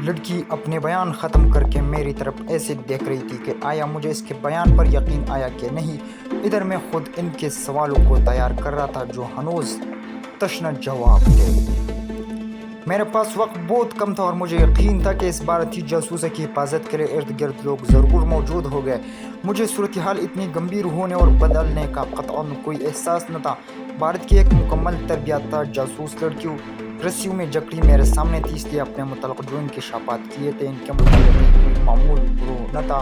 लड़की अपने बयान ख़त्म करके मेरी तरफ ऐसे देख रही थी कि आया मुझे इसके बयान पर यकीन आया कि नहीं। इधर मैं खुद इनके सवालों को तैयार कर रहा था जो हनूज तशना जवाब थे। मेरे पास वक्त बहुत कम था और मुझे यकीन था कि इस भारतीय जासूस की हिफाजत के लिए इर्द गिर्द लोग ज़रूर मौजूद हो गए। मुझे सूरत हाल इतनी गंभीर होने और बदलने का कतई कोई एहसास न था। भारत की एक मुकम्मल तरबियाता जासूस लड़कियों रस्सियों में जकड़ी मेरे सामने थी, इसलिए अपने मुतल्लिक़ जो इनके शापात किए थे इनके मुताबिक कोई मामूल गुरूर न था।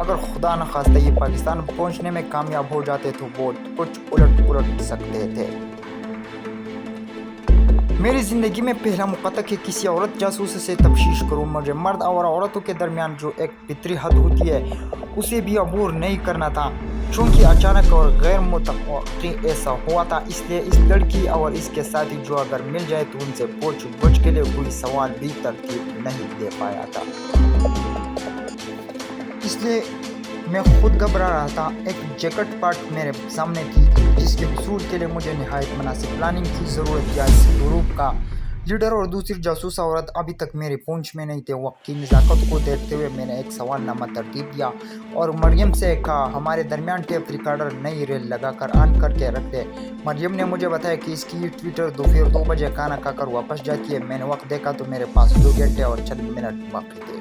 अगर खुदा न खास्ता ये पाकिस्तान पहुँचने में कामयाब हो जाते तो बहुत कुछ उलट पुलट सकते थे। मेरी ज़िंदगी में पहला मौका था कि किसी औरत जासूस से तफ्तीश करूँ। मुझे मर्द और औरतों के दरमियान जो एक फितरी हद होती है उसे भी अबूर नहीं करना था। चूँकि अचानक और गैर मुतवक्की ऐसा हुआ था, इसलिए इस लड़की और इसके साथी जो अगर मिल जाए तो उनसे पूछ के लिए कोई सवाल भी तरतीब नहीं दे पाया था। इसलिए मैं खुद घबरा रहा था। एक जैकेट पार्ट मेरे सामने थी जिसके वसूल के लिए मुझे निहायत मुनासिब प्लानिंग की ज़रूरत थी। इस ग्रुप का लीडर और दूसरी जासूस औरत अभी तक मेरी पहुंच में नहीं थे। वक्त की नज़ाकत को देखते हुए मैंने एक सवालनामा तरतीब दिया और मरियम से कहा हमारे दरमियान टेप रिकॉर्डर नई रेल लगाकर ऑन करके रख दे। मरियम ने मुझे बताया कि इसकी ट्विटर दोपहर 2 बजे खाना खाकर वापस जाती है। मैंने वक्त देखा तो मेरे पास 2 घंटे और 6 मिनट बाकी थे,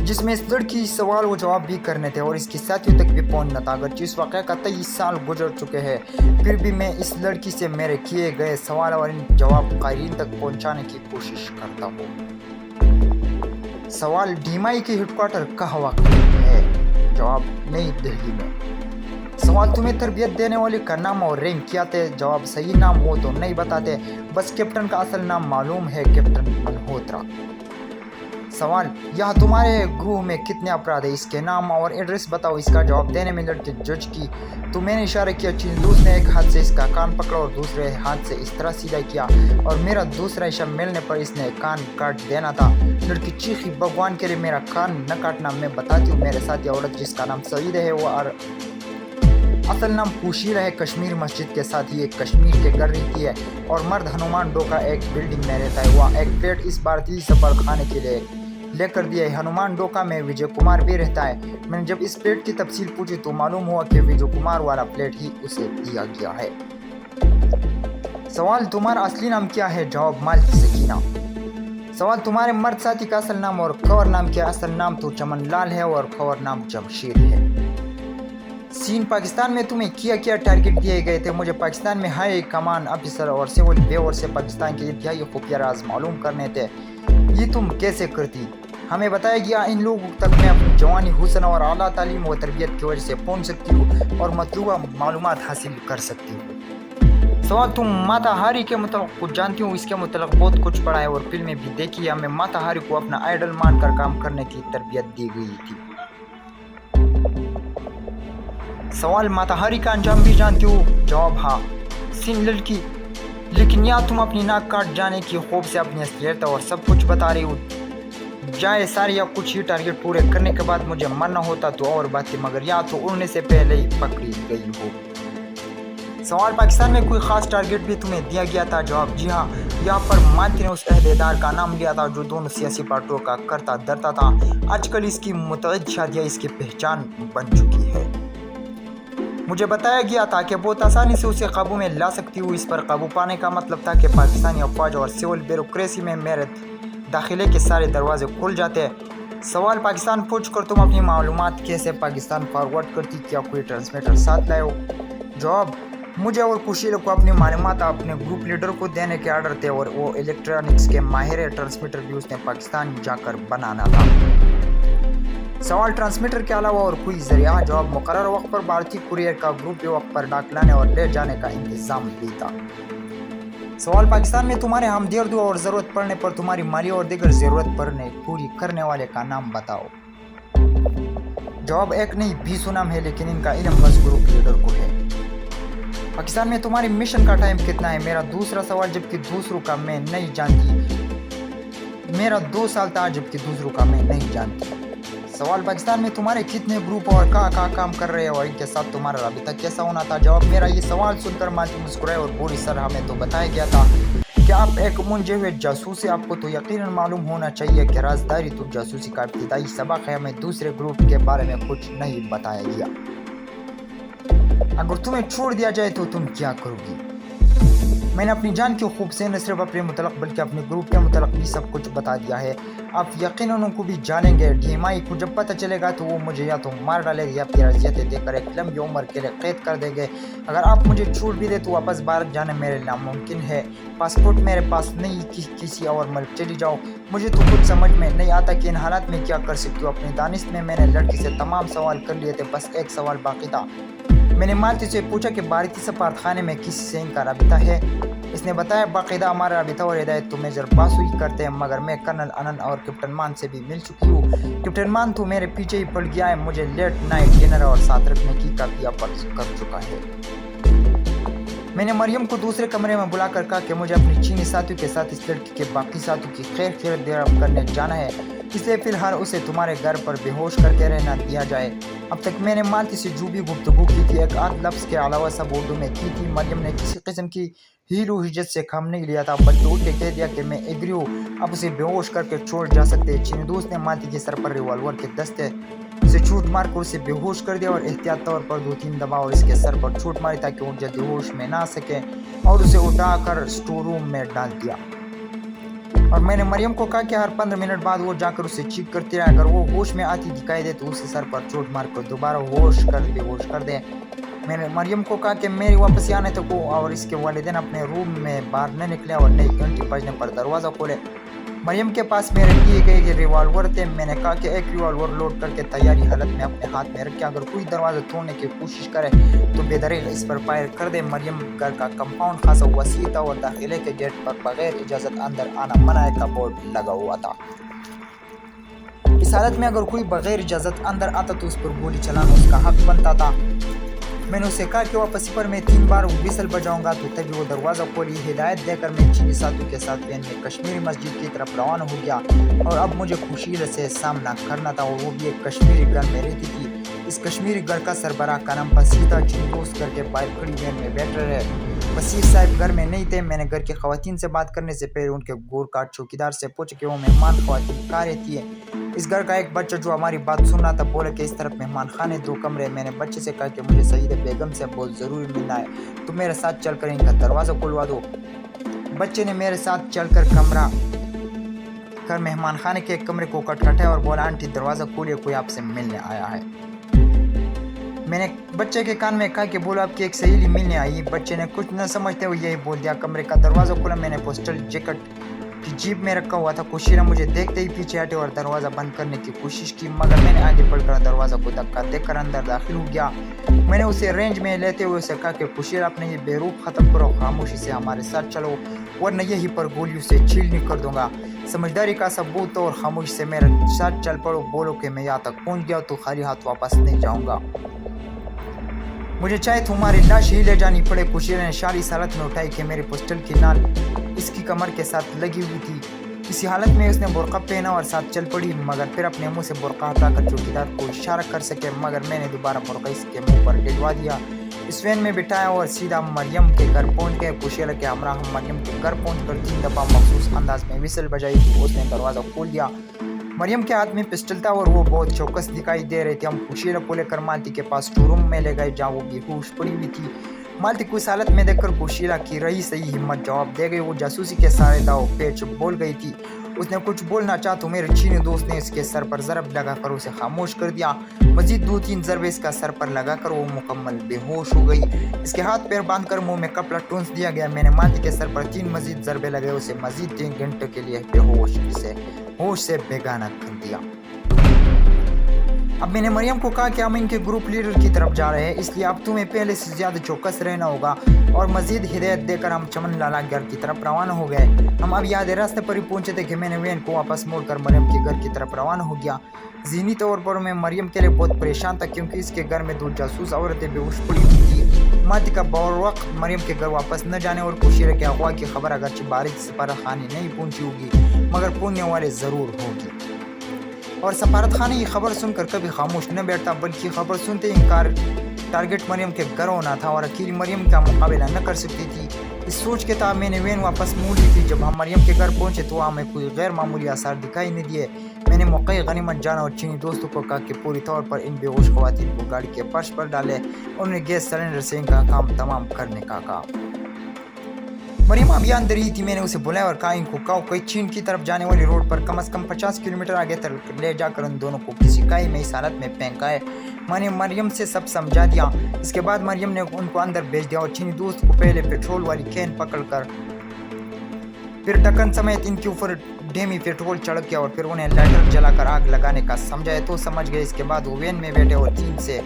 जिसमें इस लड़की सवाल व जवाब भी करने थे और इसके साथियों तक भी पहुंचना था। अगर इस वाक़े का 23 साल गुजर चुके हैं, फिर भी मैं इस लड़की से मेरे किए गए सवाल और इन जवाब कायरीन तक पहुंचाने की कोशिश करता हूँ। सवाल डीएमआई के हेडक्वार्टर कहाँ वाक़ है? जवाब नई दिल्ली में। सवाल तुम्हें तरबियत देने वाले का नाम और रैंक क्या थे? जवाब सही नाम हो तो नहीं बताते, बस कैप्टन का असल नाम मालूम है, कैप्टन मल्होत्रा। सवाल यहाँ तुम्हारे ग्रुप में कितने अपराध है? इसके नाम और एड्रेस बताओ। इसका जवाब देने में लड़के जज की तो मैंने इशारा किया। चिंदूस ने एक हाथ से इसका कान पकड़ा और दूसरे हाथ से इस तरह सीधा किया और मेरा दूसरा इशारा मिलने पर इसने कान काट देना था। लड़की चीखी भगवान के लिए मेरा कान न काटना। मैं बताती हूँ, मेरे साथ ये औरत जिसका नाम सईद है वो असल नाम खुशीर है, कश्मीर मस्जिद के साथ ही एक कश्मीर के घर रहती है और मर्द हनुमान डोका एक बिल्डिंग में रहता है। वह एक प्लेट इस भारतीय सफर खाने के लिए लेकर दिया है। हनुमान डोका में विजय कुमार भी रहता है। मैंने जब इस प्लेट की तफसील पूछी तो मालूम हुआ कि विजय कुमार वाला प्लेट ही उसे दिया गया है। सवाल तुम्हारा असली नाम क्या है? जवाब माल सकीना। सवाल तुम्हारे मर्द साथी का असल नाम और खबर नाम क्या? असल नाम तो चमन लाल है और खबर नाम जमशेद है। सीन पाकिस्तान में तुम्हें क्या टारगेट दिए गए थे? मुझे पाकिस्तान में हाई कमान ऑफिसर और सिविल बेवर से पाकिस्तान के इंतहाई खुफिया राज मालूम करने थे। ये तुम कैसे करती? हमें बताया गया इन लोगों तक मैं अपनी जवानी, हुस्न और आला तालीम व तरबियत की वजह से पहुंच सकती हूँ और मतलूबा मालूमात हासिल कर सकती हूँ। सवाल तुम माता हारी के मतलब कुछ जानती हूँ? इसके मतलब बहुत कुछ पढ़ा है और फिल्में भी देखी है। हमें माता हारी को अपना आइडल मानकर काम करने की तरबियत दी गई थी। सवाल माता हारी का अंजाम भी जानती हो? जवाब हाँ। सीन लड़की लेकिन यहाँ तुम अपनी नाक काट जाने की खौफ से अपनी असलियत और सब कुछ बता रही हो। जाए सारे या कुछ ही टारगेट पूरे करने के बाद मुझे मरना होता तो और बात थी, मगर यहाँ तो उड़ने से पहले ही पकड़ी गई हो। सवाल पाकिस्तान में कोई ख़ास टारगेट भी तुम्हें दिया गया था? जवाब जी हाँ। यहाँ पर मानती ने उस अहदेदार का नाम लिया था जो दोनों सियासी पार्टियों का करता धरता था। आजकल इसकी मुतअद्दिद शादियाँ इसकी पहचान बन चुकी है। मुझे बताया गया था कि बहुत आसानी से उसे काबू में ला सकती हूँ। इस पर काबू पाने का मतलब था कि पाकिस्तानी अफवाज और सिविल ब्यूरोक्रेसी में मेरे दाखिले के सारे दरवाजे खुल जाते। सवाल पाकिस्तान पहुंचकर तुम अपनी मालूमात कैसे पाकिस्तान फॉरवर्ड करती? क्या कोई ट्रांसमीटर साथ लाए हो? जवाब मुझे और कुशील को अपनी मालूमात अपने ग्रुप लीडर को देने के आर्डर थे और वो इलेक्ट्रॉनिक्स के माहिर ट्रांसमीटर भी उसने पाकिस्तान जाकर बनाना था। सवाल ट्रांसमीटर के अलावा और कोई जरिया? जवाब मुकर्रर वक्त पर भारतीय कुरियर का ग्रुप वक्त पर डाक लाने और ले जाने का इंतजाम भी था। सवाल पाकिस्तान में तुम्हारे हमदर्द और ज़रूरत पड़ने पर तुम्हारी माली और दीगर ज़रूरत पड़ने पूरी करने वाले का नाम बताओ। जवाब एक नहीं 20 नाम है, लेकिन इनका इल्म बस ग्रुप लीडर को है। पाकिस्तान में तुम्हारे मिशन का टाइम कितना है? मेरा दूसरा सवाल, जबकि दूसरों का मैं नहीं जानती। मेरा 2 साल था, जबकि दूसरों का मैं नहीं जानती। सवाल पाकिस्तान में तुम्हारे कितने ग्रुप और कहाँ काम कर रहे हो और इनके साथ तुम्हारा राबिता कैसा होना था? जवाब मेरा ये सवाल सुनकर मालती मुस्कुराए और पूरी सर हमें तो बताया गया था کہ آپ ایک منجے ہوئے جاسوس ہیں، آپ کو تو یقیناً معلوم ہونا چاہیے کہ رازداری تو جاسوسی کا ابتدائی سبق ہے۔ ہمیں دوسرے گروپ کے بارے میں کچھ نہیں بتایا گیا۔ اگر تمہیں چھوڑ دیا جائے تو تم کیا کرو گی؟ میں نے اپنی جان کی خوب سے نہ صرف اپنے متعلق بلکہ اپنے گروپ کے متعلق بھی سب کچھ بتا دیا ہے۔ آپ یقیناً ان کو بھی جانیں گے۔ ڈھیمائی کو جب پتہ چلے گا تو وہ مجھے یا تو مار ڈالے گا یا پھر اذیتیں دے کر ایک لمبی عمر کے لیے قید کر دیں گے۔ اگر آپ مجھے چھوڑ بھی دے تو واپس بھارت جانا میرے لیے ناممکن ہے۔ پاسپورٹ میرے پاس نہیں کہ کسی اور ملک چلی جاؤ۔ مجھے تو کچھ سمجھ میں نہیں آتا کہ ان حالات میں کیا کر سکتی ہوں۔ اپنی دانست میں نے لڑکی سے تمام سوال کر لیے تھے، بس ایک سوال باقی تھا۔ میں نے مالتی سے پوچھا کہ بھارتی سفارت خانے میں کسی سے ان کا رابطہ ہے؟ اس نے بتایا باقاعدہ ہمارا رابطہ اور ہدایت تو میجر باسو ہی کرتے ہیں، مگر میں کرنل انن اور کیپٹن مان سے بھی مل چکی ہوں۔ کیپٹن مان تو میرے پیچھے ہی پڑ گیا ہے، مجھے لیٹ نائٹ ڈنر اور ساتھ رکھنے کی کا بھی آفر کر چکا ہے۔ میں نے مریم کو دوسرے کمرے میں بلا کر کہا کہ مجھے اپنی چینی ساتھیوں کے ساتھ اس لڑکی کے باقی ساتھیوں کی خیر خیریت کرنے جانا ہے، اس لیے فی الحال اسے تمہارے گھر پر بے ہوش کر کے رہنا دیا جائے۔ اب تک میں نے مالتی سے جو بھی گفتگو کی تھی ایک آدھ لفظ کے علاوہ سب اردو میں کی تھی۔ مریم نے کسی قسم کی ہیل و حجت سے کام نہیں لیا تھا، بلکہ اٹھ کے کہہ دیا کہ میں ایگری ہوں، اب اسے بے ہوش کر کے چھوڑ جا سکتے۔ چینی دوست نے مالتی کے سر پر ریوالور کے دستے سے چھوٹ مار کر اسے بے ہوش کر دیا اور احتیاط طور پر 2-3 دبا اور اس کے سر پر چھوٹ ماری تاکہ وہ جلدی ہوش میں نہ آ سکے، اور اسے اٹھا کر اسٹور روم میں ڈال دیا۔ اور میں نے مریم کو کہا کہ ہر 15 منٹ بعد وہ جا کر اسے چیک کرتی رہے، اگر وہ ہوش میں آتی دکھائی دے تو اسے سر پر چوٹ مار کر دوبارہ بے ہوش کر دے۔ میں نے مریم کو کہا کہ میری واپسی آنے تک وہ اور اس کے والدین اپنے روم میں باہر نہ نکلے اور نئی گھنٹی بجنے پر دروازہ کھولے۔ مریم کے پاس میرے دیے گئے ریوالور تھے۔ میں نے کہا کہ ایک ریوالور لوڈ کر کے تیاری حالت میں اپنے ہاتھ میں رکھے، اگر کوئی دروازہ توڑنے کی کوشش کرے تو بے دریغ اس پر فائر کر دے۔ مریم گھر کا کمپاؤنڈ خاصا وسیع تھا اور داخلے کے گیٹ پر بغیر اجازت اندر آنا منع کا بورڈ لگا ہوا تھا۔ اس حالت میں اگر کوئی بغیر اجازت اندر آتا تو اس پر گولی چلانا اس کا حق بنتا تھا۔ میں نے اسے کہا کہ واپسی پر میں 3 بار ویسل بجاؤں گا، تو تبھی وہ دروازہ کھولی۔ ہدایت دے کر میں چینی ساتھیوں کے ساتھ وین میں کشمیری مسجد کی طرف روانہ ہو گیا، اور اب مجھے خوشیل سے سامنا کرنا تھا، اور وہ بھی ایک کشمیری گھر میں رہتی تھی۔ اس کشمیری گھر کا سربراہ کا نام پسیح تھا۔ چینی دوست گھر کے باہر کھڑی وین میں بیٹھ رہے۔ پسیح صاحب گھر میں نہیں تھے۔ میں نے گھر کی خواتین سے بات کرنے سے پہلے ان کے گور کاٹ چوکیدار سے پوچھا کہ وہ مہمان خواتین کہاں رہتی ہے۔ اس گھر کا ایک بچہ جو ہماری بات سن رہا تھا بولا کہ اس طرف مہمان خانے 2 کمرے۔ میں نے بچے سے کہا کہ مجھے سعیدہ بیگم سے بہت ضروری ملنا ہے، تو میرے ساتھ چل کر ان کا دروازہ کھلوا دو۔ بچے نے میرے ساتھ چل کر مہمان خانے کے ایک کمرے کو کھٹکھٹایا اور بولا آنٹی دروازہ کھولیے، کوئی آپ سے ملنے آیا ہے۔ میں نے بچے کے کان میں کہا کہ بولو آپ کی ایک سہیلی ملنے آئی۔ بچے نے کچھ نہ سمجھتے ہوئے یہی بول دیا۔ کمرے کا دروازہ کھلا۔ میں نے پوسٹل جیکٹ کی جیب میں رکھا ہوا تھا۔ کوشیرہ مجھے دیکھتے ہی پیچھے ہٹے اور دروازہ بند کرنے کی کوشش کی، مگر میں نے آگے بڑھ کر دروازہ کو دھکا دے کر اندر داخل ہو گیا۔ میں نے اسے رینج میں لیتے ہوئے اسے کہا کہ کوشیرہ اپنے یہ بیروب ختم کرو، خاموشی سے ہمارے ساتھ چلو ورنہ یہی پر گولیوں سے چھیلنی کر دوں گا۔ سمجھداری کا ثبوت اور خاموشی سے میرے ساتھ چل پڑو، بولو کہ میں یہاں تک پہنچ گیا تو خالی ہاتھ واپس نہیں جاؤں گا، مجھے چاہے تمہاری لاش ہی لے جانی پڑے۔ کوشیرہ نے شال اس حالت میں اٹھائی کہ میری پسٹل کی نال اس کی کمر کے ساتھ لگی ہوئی تھی۔ کسی حالت میں اس نے برقع پہنا اور ساتھ چل پڑی، مگر پھر اپنے منہ سے برقع ہٹا کر چوکیدار کو اشارہ کر سکے، مگر میں نے دوبارہ برقع اس کے منہ پر ڈلوا دیا۔ اس وین میں بٹھایا اور سیدھا مریم کے گھر پہنچ گئے۔ کوشیرہ کے ہمراہ ہم مریم کے گھر پہنچ کر 3 دفعہ مخصوص انداز میں ویسل بجائی تو اس نے دروازہ کھول دیا۔ مریم کے ہاتھ میں پسٹل تھا اور وہ بہت چوکس دکھائی دے رہی تھی۔ ہم کوشیرہ کو لے کر مالتی کے پاس اسٹور روم میں لے گئے جہاں وہ بے ہوش پڑی ہوئی تھی۔ مالتی کو اس حالت میں دیکھ کر کوشیرہ کی رہی صحیح ہمت جواب دے گئی۔ وہ جاسوسی کے سارے داؤ پیچ بول گئی تھی۔ اس نے کچھ بولنا چاہا تو میرے چینی دوست نے اس کے سر پر ضرب لگا کر اسے خاموش کر دیا۔ مزید 2-3 ضربے اس کا سر پر لگا کر وہ مکمل بے ہوش ہو گئی۔ اس کے ہاتھ پیر باندھ کر منہ میں کپڑا ٹونس دیا گیا۔ میں نے مالتی کے سر پر 3 مزید ضربے لگے، اسے مزید 3 گھنٹے کے لیے بے ہوش سے بیگانہ کر دیا۔ اب میں نے مریم کو کہا کہ ہم ان کے گروپ لیڈر کی طرف جا رہے ہیں، اس لیے اب تمہیں پہلے سے زیادہ چوکس رہنا ہوگا، اور مزید ہدایت دے کر ہم چمن لالا گھر کی طرف روانہ ہو گئے۔ ہم اب یاد راستے پر ہی پہنچے تھے کہ میں نے وین کو واپس موڑ کر مریم کے گھر کی طرف روانہ ہو گیا۔ ذہنی طور پر میں مریم کے لیے بہت پریشان تھا، کیونکہ اس کے گھر میں 2 جاسوس عورتیں بے ہوش پڑی ہوئی تھی۔ مالتی کا بروقت مریم کے گھر واپس نہ جانے اور کوشیرہ کے اغوا کی خبر اگرچہ بھارتی سفارت خانے نہیں پہنچی ہوگی مگر پہنچنے والے ضرور ہوگی، اور سفارت خانے یہ خبر سن کر کبھی خاموش نہ بیٹھتا، بلکہ خبر سنتے انکار ٹارگٹ مریم کے گھر ہونا تھا اور اکیلی مریم کا مقابلہ نہ کر سکتی تھی۔ इस सोच के तहत मैंने वैन वापस मोड़ ली थी। जब हम मरियम के घर पहुंचे तो हमें कोई गैर मामूली आसार दिखाई नहीं दिए। मैंने मौका गनीमत जाना और चीनी दोस्तों को कहा कि पूरी तौर पर इन बेहोश खवातीन को गाड़ी के फर्श पर डाले और उन्हें गैस सिलेंडर से इनका काम तमाम करने का कहा। मरियम अभी अंदर ही थी। मैंने उसे बुलाया और कहा इनको कहो कोई चीन की तरफ जाने वाली रोड पर कम से कम 50 किलोमीटर आगे तक ले जाकर उन दोनों को किसी काई में इस हालत में फेंकाए। मैंने मरियम से सब समझा दिया। इसके बाद मरियम ने उनको अंदर भेज दिया और चीनी दोस्त को पहले पेट्रोल वाली कैन पकड़कर फिर ढक्कन समेत इनके ऊपर डेमी पेट्रोल चढ़ गया और फिर उन्हें लाइटर जलाकर आग लगाने का समझाया तो समझ गए। इसके बाद वो वैन में बैठे और चीन से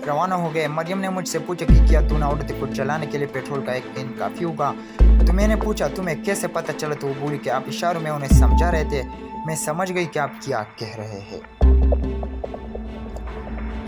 रवाना हो गए। मरियम ने मुझसे पूछा कि क्या तूने औरत को जलाने के लिए पेट्रोल का एक कैन काफ़ी होगा। तो मैंने पूछा तुम्हें कैसे पता चला। तो वो बोली कि आप इशारों में उन्हें समझा रहे थे। मैं समझ गई कि आप क्या कह रहे हैं।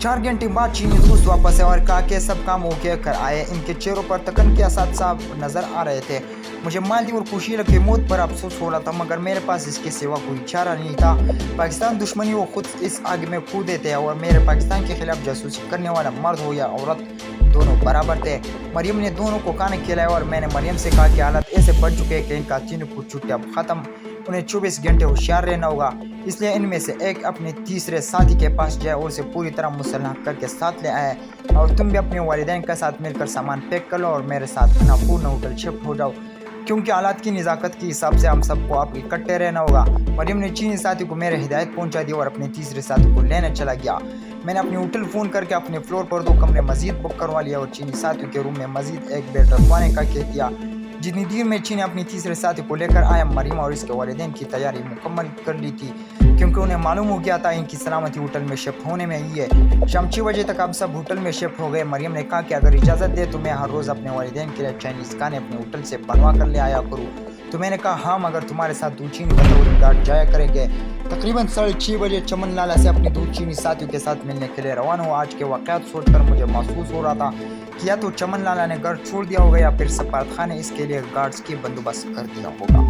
4 घंटे बाद चीनी दोस्त वापस आए और कहा कि सब काम ओके कर आए। इनके चेहरों पर तकन के आसार साफ नजर आ रहे थे। मुझे मालदीव और खुशी की मौत पर अफसोस हो रहा था मगर मेरे पास इसके सिवा कोई चारा नहीं था। पाकिस्तान दुश्मनी वो खुद इस आग में कूदे थे और मेरे पाकिस्तान के खिलाफ जासूसी करने वाला मर्द हो या औरत दोनों बराबर थे। मरियम ने दोनों को खाना खिलाया और मैंने मरियम से कहा कि हालत ऐसे बढ़ चुके हैं कि इनका तीनों कुछ छुट्टी अब खत्म। उन्हें 24 घंटे होशियार रहना होगा। इसलिए इनमें से एक अपने तीसरे साथी के पास जाए और उसे पूरी तरह मुसल्लह करके साथ ले आए और तुम भी अपने वालिदैन के साथ मिलकर सामान पैक कर लो और मेरे साथ नापूर्ण होटल शिफ्ट हो जाओ क्योंकि हालात की नज़ाकत के हिसाब से हम सबको आप इकट्ठे रहना होगा। मरियम ने चीनी साथी को मेरे हिदायत पहुंचा दी और अपने तीसरे साथी को लेने चला गया। मैंने अपने होटल फ़ोन करके अपने फ्लोर पर 2 कमरे मजीद बुक करवा लिया और चीनी साथियों के रूम में मजीद एक बेड रखवाने का कह दिया। जितनी देर में चीनी अपनी तीसरे साथी को लेकर आया मरियम और इसके वालिदैन की तैयारी मुकम्मल कर ली थी क्योंकि उन्हें मालूम हो गया था इनकी सलामती होटल में शिफ्ट होने में ही है। शाम 6 बजे तक अब सब होटल में शिफ्ट हो गए। मरियम ने कहा कि अगर इजाज़त दे तो मैं हर रोज़ अपने वालिदैन के लिए चाइनीज़ खाने अपने होटल से बनवा कर ले आया करूँ। तो मैंने कहा हाँ मगर तुम्हारे साथ 2 चीनी बतौर गार्ड जाया करेंगे। तकरीबन 6:30 बजे चमन लाला से अपनी 2 चीनी साथियों के साथ मिलने के लिए रवाना हुआ। आज के वाक़यात सोचकर मुझे महसूस हो रहा था कि या तो चमन लाला ने घर छोड़ दिया होगा या फिर सफारतखान ने इसके लिए गार्ड्स की बंदोबस्त कर दिया होगा।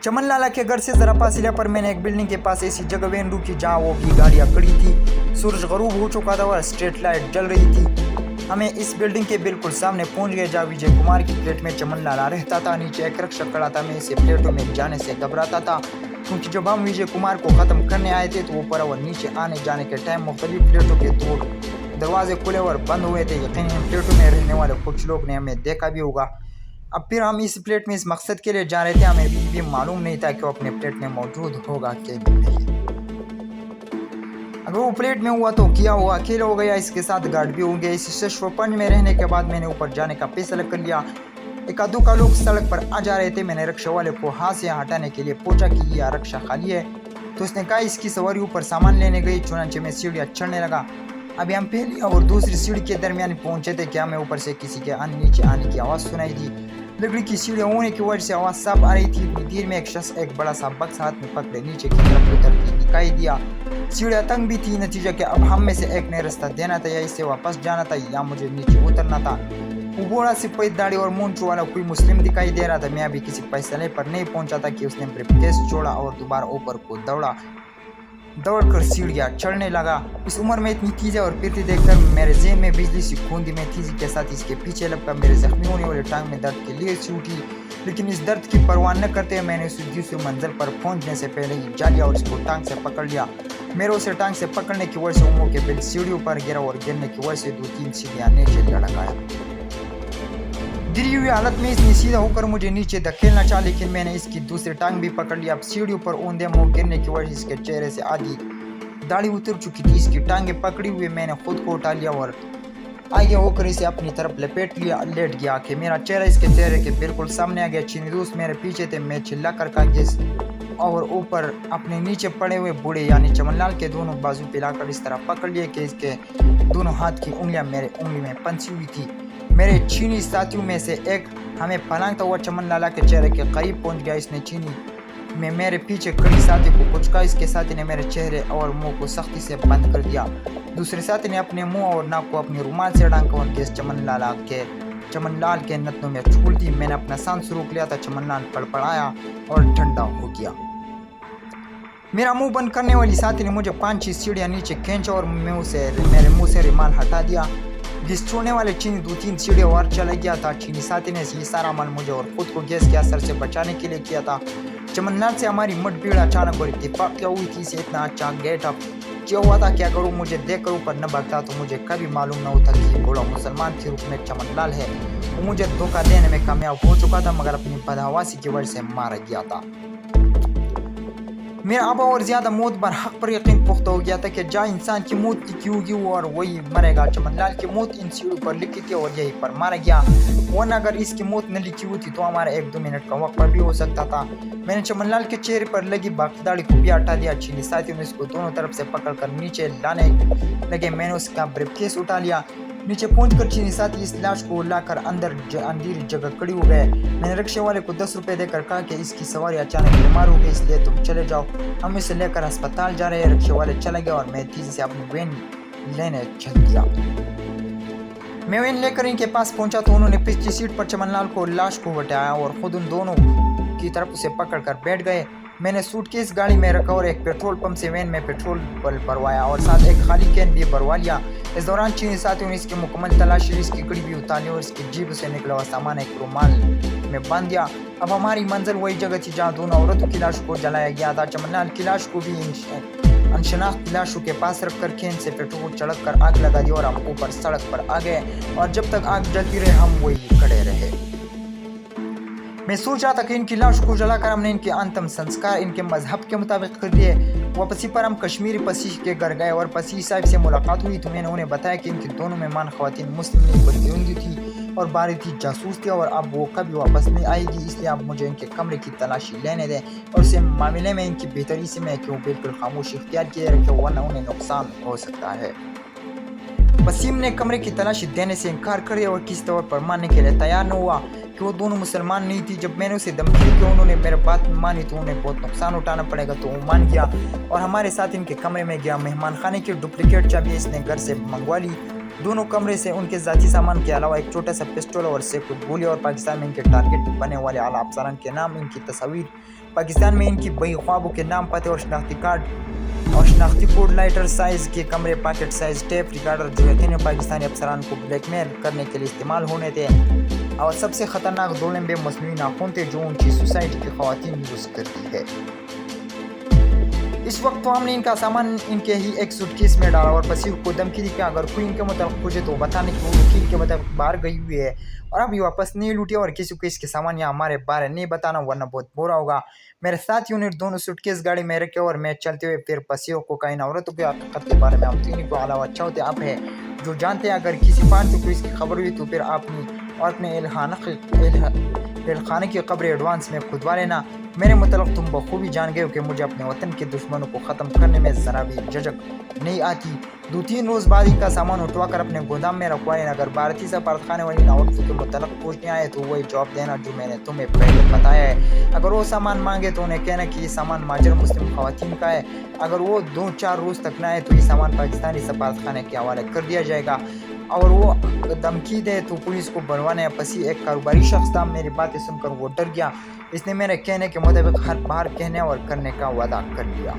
चमन लाला के घर से ज़रा फासिले पर मैंने एक बिल्डिंग के पास ऐसी जगह वैन रुकी जहाँ वो की गाड़ियाँ खड़ी थी। सूरज गरूब हो चुका था और स्ट्रीट लाइट जल रही थी। हमें इस बिल्डिंग के बिल्कुल सामने पहुंच गए जहाँ विजय कुमार की फ्लैट में चमन लाला रहता था। नीचे एक रक्षा खड़ा था। मैं इसे फ्लैटों में जाने से घबराता था क्योंकि जब हम विजय कुमार को ख़त्म करने आए थे तो ऊपर और नीचे आने जाने के टाइम मुख्तलिफ फ्लैटों के दरवाजे खुले और बंद हुए थे। यकीनन फ्लैटों में रहने वाले कुछ लोग ने हमें देखा भी होगा। अब फिर हम इस फ्लैट में इस मकसद के लिए जा रहे थे। हमें भी मालूम नहीं था कि वो अपने फ्लैट में मौजूद होगा कि नहीं। अगर वो फ्लैट में हुआ तो किया हुआ अकेला हो गया, इसके साथ गार्ड भी होंगे। इस शोपंज में रहने के बाद मैंने ऊपर जाने का फैसला कर लिया। एक आधो का लोग सड़क पर आ जा रहे थे। मैंने रिक्शा वाले को हाथ से हटाने के लिए पूछा कि यह रिक्शा खाली है तो उसने कहा इसकी सवारी ऊपर सामान लेने गई। चुनाचे में सीढ़ियाँ चढ़ने लगा। अभी हम पहली और दूसरी सीढ़ी के दरमियान पहुंचे थे कि हमें ऊपर से किसी के नीचे आने की आवाज़ सुनाई दी। लकड़ी की सीढ़ियाँ होने की वजह से आवाज़ साफ आ रही थी। इतनी देर में एक शख्स एक बड़ा सा बक्स हाथ में पकड़े नीचे की तरफ उतरती दिखाई दिया। सीढ़ियाँ तंग भी थी। नतीजा कि अब हम में से एक ने रास्ता देना था या इससे वापस जाना था या मुझे नीचे उतरना था। वो बूढ़ा सिपाही दाढ़ी और मूंछ वाला कोई मुस्लिम दिखाई दे रहा था। मैं अभी किसी फैसले पर नहीं पहुंचा था कि उसने ब्रीफकेस छोड़ा और दोबारा ऊपर को दौड़कर सीढ़ियाँ चढ़ने लगा। इस उम्र में इतनी चीज़ें और फिरती देखकर मेरे ज़हन में बिजली सी खूंदी में तेजी के साथ इसके पीछे लगकर मेरे जख्मी होने वाले टांग में दर्द के लिए सी उठी। लेकिन इस दर्द की परवाह न करते हुए मैंने उस दूसरी मंजिल पर पहुंचने से पहले ही जा लिया और इसको टांग से पकड़ लिया। मेरे उसे टांग से पकड़ने की वजह से उमर के बिल सीढ़ियों पर गिरा और गिरने की वजह से 2-3 सीढ़ियाँ नीचे लटक आया। गिरी हुई हालत में इसने सीधा होकर मुझे नीचे धकेलना चाहा लेकिन मैंने इसकी दूसरी टांग भी पकड़ लिया। अब सीढ़ियों पर औंधे मुंह गिरने की वजह से इसके चेहरे से आधी दाढ़ी उतर चुकी थी। इसकी टांगे पकड़ी हुए मैंने खुद को उठा लिया और आगे होकर इसे अपनी तरफ लेट गया कि मेरा चेहरा इसके चेहरे के बिल्कुल सामने आ गया। चीनी दोस्त मेरे पीछे थे। मैं चिल्ला कर कहा और ऊपर अपने नीचे पड़े हुए बूढ़े यानी चमनलाल के दोनों बाजू पिलाकर इस तरह पकड़ लिए कि इसके दोनों हाथ की उंगलियां मेरे उंगली में फंसी हुई थी। मेरे चीनी साथियों में से एक हमें फलांगता हुआ चमनलाला के चेहरे के करीब पहुंच गया। इसने चीनी में मेरे पीछे खड़ी साथी को कुचका। इसके साथी ने मेरे चेहरे और मुंह को सख्ती से बंद कर दिया। दूसरे साथी ने अपने मुंह और नाक को अपनी रुमाल से ढांका और गैस चमनलाल के नथनों में छोड़ दी। मैंने अपना सांस रोक लिया था। चमनलाल पड़पड़ाया और ठंडा हो गया। मेरा मुंह बंद करने वाली साथी ने मुझे 5-6 सीढ़ियाँ नीचे खींचा और मेरे मुंह से रुमाल हटा दिया। गैस छोड़ने वाले चीनी 2-3 सीढ़ी और चला गया था। चीनी साथी ने ये सारा अमल मुझे और खुद को गैस के असर से बचाने के लिए किया था। चमनलाल से हमारी मुठभेड़ अचानक और इत्तेफाक क्या हुई थी, इसे इतना अच्छा गेट अप क्या हुआ था, क्या करूँ, मुझे देख कर ऊपर न भागता तो मुझे कभी मालूम न होता कि ये बड़ा मुसलमान के रूप में चमनलाल है। वो मुझे धोखा देने में कामयाब हो चुका था, मगर अपनी बदहवासी की वजह से मारा गया था। मेरा अब और ज्यादा मौत पर हक पर यकीन पुख्ता हो गया था कि जहाँ इंसान की मौत लिखी होगी और वही मरेगा। चमनलाल की मौत इन सीढ़ों पर लिखी थी और यहीं पर मारा गया, वरना अगर इसकी मौत न लिखी होती तो हमारा 1-2 मिनट का वक्त भी हो सकता था। मैंने चमनलाल के चेहरे पर लगी बाकी दाढ़ी को भी हटा दिया। चीनी साथियों ने उसको दोनों तरफ से पकड़कर नीचे लाने लगे। मैंने उसका ब्रीफकेस उठा लिया। नीचे पहुंचकर चीनी साथी इस लाश को लाकर अंधेरी जगह खड़ी हो गए। मैंने रिक्शे वाले को 10 रुपए देकर कहा कि इसकी सवारी अचानक बीमार हो गई, इसलिए तुम चले जाओ, हम इसे लेकर अस्पताल जा रहे हैं। रिक्शे वाले चले गए और मैं तेजी से अपनी वैन लेने चल दिया। मैं वैन लेकर इनके पास पहुंचा तो उन्होंने पिछली सीट पर चमनलाल को लाश को हटाया और खुद उन दोनों की तरफ उसे पकड़कर बैठ गए। मैंने सूटकेस गाड़ी में रखा और एक पेट्रोल पंप से वैन में पेट्रोल भरवाया और साथ एक खाली कैन भी भरवा लिया। इस दौरान चीनी साथियों ने इसकी मुकम्मल तलाशी, इसकी कड़ी भी उतारी और इसकी जीभ से निकला हुआ सामान एक रुमाल में बांध दिया। अब हमारी मंजिल वही जगह थी जहाँ दोनों औरतों की लाश को जलाया गया था। चमनलाल की लाश को भी अनशनाख्त लाशों के पास रखकर खेन से पेट्रोल चढ़क कर आग लगा दी और हम ऊपर सड़क पर आ गए और जब तक आग जलती रहे हम वही खड़े रहे। मैं सोच रहा था कि इनकी लाश को जलाकर हमने इनके अंतिम संस्कार इनके मजहब के मुताबिक कर दिए। वापसी पर हम कश्मीरी पसीश के घर गए और पसीश साहब से मुलाकात हुई तो मैंने उन्हें बताया कि इनकी दोनों मेहमान ख्वातीन मुस्लिम लीग प्रतिद्वंदी थी और भारतीय जासूस थी और अब वो कभी वापस नहीं आएगी, इसलिए आप मुझे इनके कमरे की तलाशी लेने दें और इस मामले में इनकी बेहतरी से मैं क्यों बिल्कुल खामोशी इख्तियार किए रखे, वरना उन्हें नुकसान हो सकता है। वसीम ने कमरे की तलाशी देने से इनकार कर दिया और किसी तौर पर मानने के लिए तैयार न हुआ कि वो दोनों मुसलमान नहीं थी। जब मैंने उसे धमकी दी कि उन्होंने मेरी बात मानी तो उन्हें बहुत नुकसान उठाना पड़ेगा, तो वो मान गया और हमारे साथ इनके कमरे में गया। मेहमान खाने की डुप्लीकेट चाबी इसने घर से मंगवा ली। दोनों कमरे से उनके जाती सामान के अलावा एक छोटा सा पिस्टल और से कुछ गोली और पाकिस्तान में इनके टारगेट बने वाले आला अफसरान के नाम, इनकी तस्वीर, पाकिस्तान में इनकी बही ख्वाबों के नाम, पते और शनाख्ती कोड, लाइटर साइज के कमरे, पॉकेट साइज टेप रिकॉर्डर जो यकीनन पाकिस्तानी अफसरान को ब्लैकमेल करने के लिए इस्तेमाल होने थे। और सबसे खतरनाक 2 लंबे मसनूई नाखून थे जो उनकी सोसाइटी की खवातीन यूज करती है। इस वक्त तो हमने इनका सामान इनके ही एक सूटकेस में डाला और पसीर को धमकी दी कि अगर कोई इनके मुताबिक पूछे तो बताने की वो वकील के मुताबिक बाहर गई हुई है और अभी वापस नहीं लूटी और किसी को इसके सामान या हमारे बारे नहीं बताना, वरना बहुत बुरा होगा। मेरे साथियों ने दोनों सूटकेस गाड़ी में रखे और मैं चलते हुए फिर पसीरों को कई औरतों के हकीकत के बारे में हम तीनों को अलावा अच्छा होते आप है जो जानते हैं। अगर किसी पार्टी को इसकी खबर हुई तो फिर आपने और अपने एलखाने की कब्र एडवांस में खुदवा लेना। मेरे मतलब तुम बखूबी जान गए हो कि मुझे अपने वतन के दुश्मनों को ख़त्म करने में ज़रा भी झिझक नहीं आती। 2-3 रोज़ बाद इनका सामान उठवा कर अपने गोदाम में रखवा लेना। अगर भारतीय सफारत खाने वाली औरतों के मुतल्लक पूछने आए तो वही जवाब देना जो मैंने तुम्हें पहले बताया है। अगर वो सामान मांगे तो उन्हें कहना कि ये सामान माजर मुस्लिम खवातीन का है। अगर वो 2-4 रोज़ तक न आए तो ये सामान पाकिस्तानी सफारत खाने के हवाले कर दिया जाएगा और वो धमकी दे तो पुलिस को बनवाने पसी। एक कारोबारी शख्स था, मेरी बातें सुनकर वो डर गया। इसने मेरे कहने के मुताबिक हर बार कहने और करने का वादा कर लिया।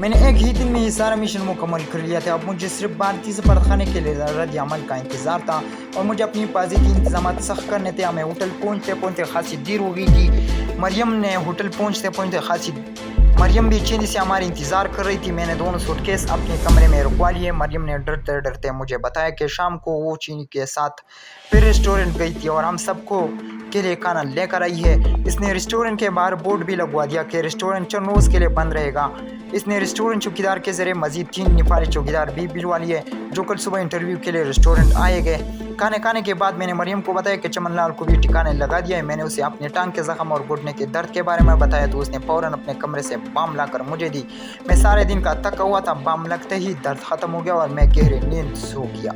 मैंने एक ही दिन में ये सारा मिशन मुकम्मल कर लिया था। अब मुझे सिर्फ भारतीय सफारत खाने के लिए रद्द-ए-अमल का इंतज़ार था और मुझे अपनी हिफाजती इंतजाम सख्त करने थे। हमें होटल पहुँचते खासी देर हो गई थी। मरियम भी चीनी से हमारी इंतज़ार कर रही थी। मैंने दोनों सूटकेस अपने कमरे में रुकवा लिए। मरियम ने डरते डरते मुझे बताया कि शाम को वो चीनी के साथ फिर रेस्टोरेंट गई थी और हम सबको के लिए खाना लेकर आई है। इसने रेस्टोरेंट के बाहर बोर्ड भी लगवा दिया कि रेस्टोरेंट 4 रोज़ के लिए बंद रहेगा। इसने रेस्टोरेंट चौकीदार के जरिए मजीद 3 निफारी चौकीदार भी बुलवा लिए जो कल सुबह इंटरव्यू के लिए रेस्टोरेंट आए गए। खाने खाने के बाद मैंने मरियम को बताया कि चमनलाल को भी ठिकाने लगा दिया है। मैंने उसे अपने टांग के जख्म और घुटने के दर्द के बारे में बताया तो उसने फौरन अपने कमरे से बाम लाकर मुझे दी। मैं सारे दिन का थका हुआ था। बाम लगते ही दर्द ख़त्म हो गया और मैं गहरी नींद सो गया।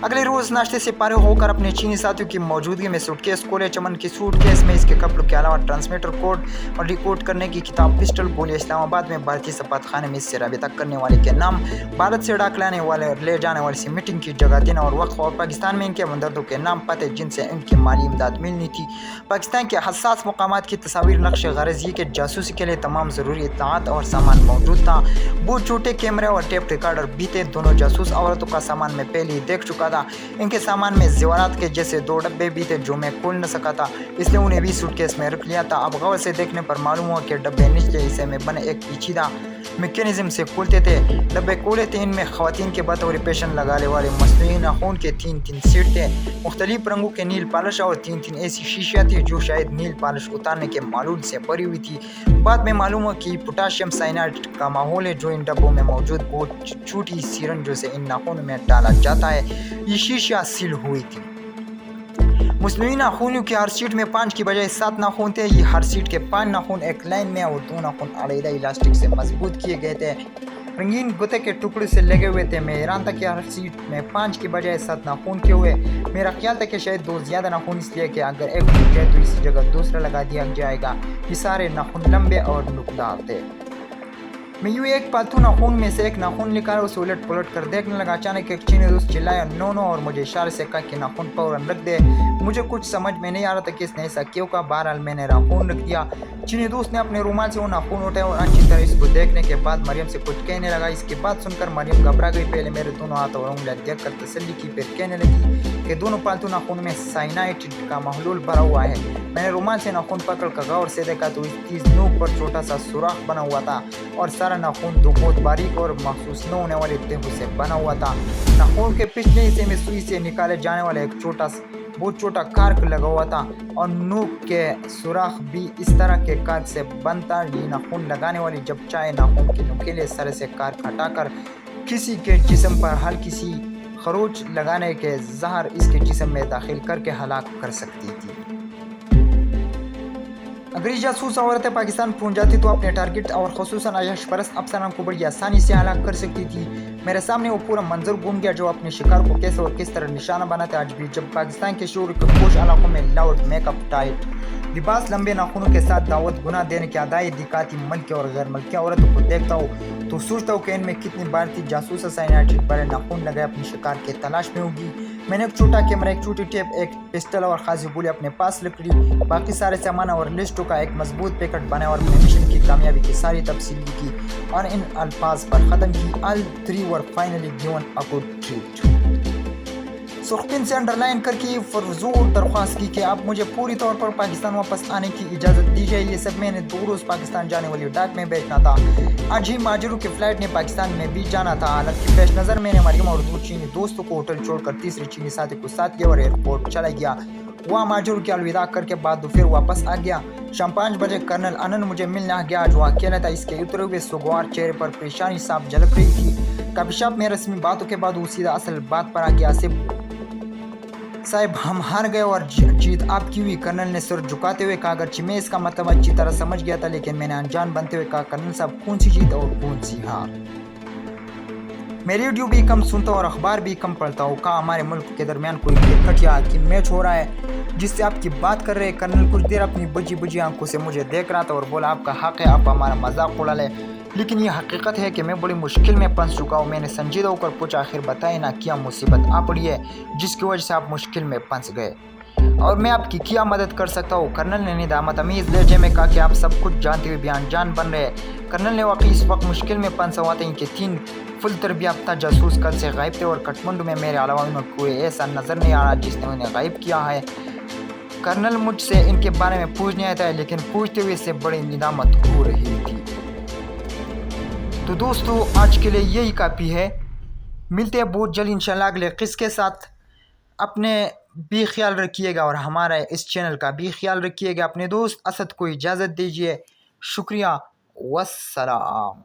अगले रोज़ नाश्ते से फारिग होकर अपने चीनी साथियों की मौजूदगी में सूटकेस खोले। चमन की सूटकेस में इसके कपड़ों के अलावा ट्रांसमीटर कोड और डिकोड करने की किताब, पिस्टल, गोली। इस्लामाबाद में भारतीय सफारतखाने में इससे राबिता करने वाले के नाम, भारत से डाक लाने वाले ले जाने वाले से मीटिंग की जगह, दिन और वक्त, और पाकिस्तान में इनके हमदर्दों के नाम, पते जिनसे इनकी माली इमदाद मिलनी थी। पाकिस्तान के हसास मकामात की तस्वीर, नक्श गरज़ी के जासूसी के लिए तमाम ज़रूरी इत्तलात और सामान मौजूद था। बूट, छोटे कैमरे और टेप रिकॉर्डर भी थे। दोनों जासूस औरतों का सामान मैं पहले ही देख चुका था। इनके सामान में ज़ेवरात के जैसे 2 डब्बे भी थे जो मैं खोल न सका था, इसलिए उन्हें भी सूटकेस में रख लिया था। अब गौर से देखने पर मालूम हुआ कि डब्बे निचले हिस्से में बने एक पेचीदा मैकेनिज्म से खुलते थे। डब्बे खोले थे। इनमें ख़वातीन के बतौर पेशन लगाने वाले मसनूई नाखून के 3 सीट थे। मुख्तलिफ रंगों के नील पॉलिश और 3 ऐसी शीशियाँ थी जो शायद नील पॉलिश उतारने के मालूल से भरी हुई थी। बाद में मालूम हुआ कि पोटाशियम साइनाइड का माहौल है जो इन डब्बों में मौजूद बहुत छोटी सिरंजों से इन नाखूनों में डाला जाता है। ये शीशियाँ सील हुई थी। मुस्लिम नाखूनों की हर सीट में 5 की बजाय 7 नाखून थे। ये हर सीट के 5 नाखून एक लाइन में और 2 नाखून अलग इलास्टिक से मजबूत किए गए थे, रंगीन गुते के टुकड़े से लगे हुए थे। मैं हैरान था कि हर सीट में 5 की बजाय 7 नाखून क्यों हुए। मेरा ख्याल था कि शायद 2 ज़्यादा नाखून, इसलिए कि अगर एक टूट जाए तो इसी जगह दूसरा लगा दिया जाएगा। ये सारे नाखून लंबे और नुकदार थे। मैं यूँ एक पालतू नाखून में से एक नाखून निकाला, उसे उलट पलट कर देखने लगा। अचानक एक चीनी दोस्त चिल्लाया नो नो और मुझे इशारे से कहा कि नाखून फौरन रख दे। मुझे कुछ समझ में नहीं आ रहा था कि इसने ऐसा क्यों कहा। बहरहाल मैंने नाखून रख दिया। चीनी दोस्त ने अपने रुमाल से वो नाखून उठाया और अच्छी तरह इसको देखने के बाद मरियम से कुछ कहने लगा। इसकी बात सुनकर मरियम घबरा गई। पहले मेरे दोनों हाथ और उंगलियां देख कर तसल्ली की, फिर कहने लगी कि दोनों पालतू नाखून में साइनाइड का महलूल भरा हुआ है। मैंने रुमाल से नाखून पकड़ कर गौर से देखा तो इस नोक पर छोटा सा सुराख बना हुआ था और सारा नाखून 2 बहुत बारीक और महसूस न होने वाले तेहू से बना हुआ था। नाखून के पिछले हिस्से में सुई से निकाले जाने वाला एक बहुत छोटा कार्क लगा हुआ था और नोक के सुराख भी इस तरह के कार्क से बनता। ये नाखून लगाने वाली जब चाहे नाखून के नुकीले सर से कार्क हटाकर किसी के जिस्म पर हल्की सी खरोच लगाने के जहर इसके जिस्म में दाखिल करके हलाक कर सकती थी। अगर ये जासूस औरतें पाकिस्तान पहुंच जाती तो अपने टारगेट और खुसूसन आयश परस्त अफसरान को बड़ी आसानी से हलाक कर सकती थी। मेरे सामने वो पूरा मंजर घूम गया जो अपने शिकार को कैसे और किस तरह निशाना बनाते। आज भी जब पाकिस्तान के शोर के पोश इलाकों में लाउड मेकअप, टाइट लिबास, लंबे नाखूनों के साथ दावत गुना देने की अदाएँ दिखाती मल्की और गैर मल्की औरतों को देखता हूँ तो सोचता हूँ कि इनमें कितनी भारतीय जासूस साइनाइड बड़े नाखून लगाए अपनी शिकार के तलाश में होगी। मैंने एक छोटा कैमरा, एक छोटी टेप, एक पिस्टल और खासी गोली अपने पास रखी। बाकी सारे सामान और लिस्टों का एक मजबूत पैकेट बनाया और अपने मिशन की कामयाबी की सारी तफसील की और इन अल्फाज पर ख़त्म की all 3 were finally given a good treat. सुर्खिन से अंडरलाइन करके फरजूर दरख्वास्त की कि आप मुझे पूरी तौर पर पाकिस्तान वापस आने की इजाज़त दीजिए। ये सब मैंने 2 रोज़ पाकिस्तान जाने वाली डाक में भेजना था। आज ही माजरू की फ़्लाइट ने पाकिस्तान में भी जाना था। हालांकि पेश नज़र मैंने मरियम और 2 चीनी दोस्तों को होटल छोड़कर तीसरे चीनी साथी को साथ लिया और एयरपोर्ट चला गया। वहाँ माजरू की अलविदा करके बाद फिर वापस आ गया। शाम 5 बजे कर्नल आनंद मुझे मिलने आ गया। आज वो अकेला था। इसके उतरे हुए सुगवार चेहरे पर परेशानी साफ झलक रही थी। काफी शॉप में रस्मी बातों के बाद वो सीधा असल बात पर आ गया। साहब हम हार गए और जीत आपकी हुई। कर्नल ने सिर झुकाते हुए कहा। अगरचे मैं इसका मतलब अच्छी तरह समझ गया था लेकिन मैंने अनजान बनते हुए कहा कर्नल साहब कौन सी जीत और कौन सी हार। मैं रेडियो भी कम सुनता हूँ और अखबार भी कम पढ़ता हूँ। कहा हमारे मुल्क के दरमियान कोई क्रिकेट या की मैच हो रहा है जिससे आपकी बात कर रहे हैं। कर्नल कुछ देर अपनी बजी आंखों से मुझे देख रहा था और बोला आपका हक है, आप हमारा मजाक उड़ा ले, लेकिन ये हकीकत है कि मैं बड़ी मुश्किल में फंस चुका हूँ। मैंने संजीदा होकर पूछा आखिर बताए ना क्या मुसीबत आ पड़ी है जिसकी वजह से आप मुश्किल में फंस गए और मैं आपकी क्या मदद कर सकता हूँ। कर्नल ने निदामत अमीज लहजे में कहा कि आप सब कुछ जानते हुए भी अनजान बन रहे हैं। कर्नल ने वाकई इस वक्त मुश्किल में फंसा हुआ था। इनके 3 फुल तरबियाफ्ता जासूस कल से गायब थे और काठमांडू में मेरे अलावा उन्हें कोई ऐसा नज़र नहीं आ रहा जिसने उन्हें गायब किया है। कर्नल मुझसे इनके बारे में पूछने आया था लेकिन पूछते हुए से बड़ी निदामत हो रही थी। तो दोस्तों आज के लिए यही काफ़ी है। मिलते हैं बहुत जल्द इंशाल्लाह अगले किस्से के साथ। अपने भी ख्याल रखिएगा और हमारा इस चैनल का भी ख्याल रखिएगा। अपने दोस्त असद को इजाज़त दीजिए। शुक्रिया, वस्सलाम।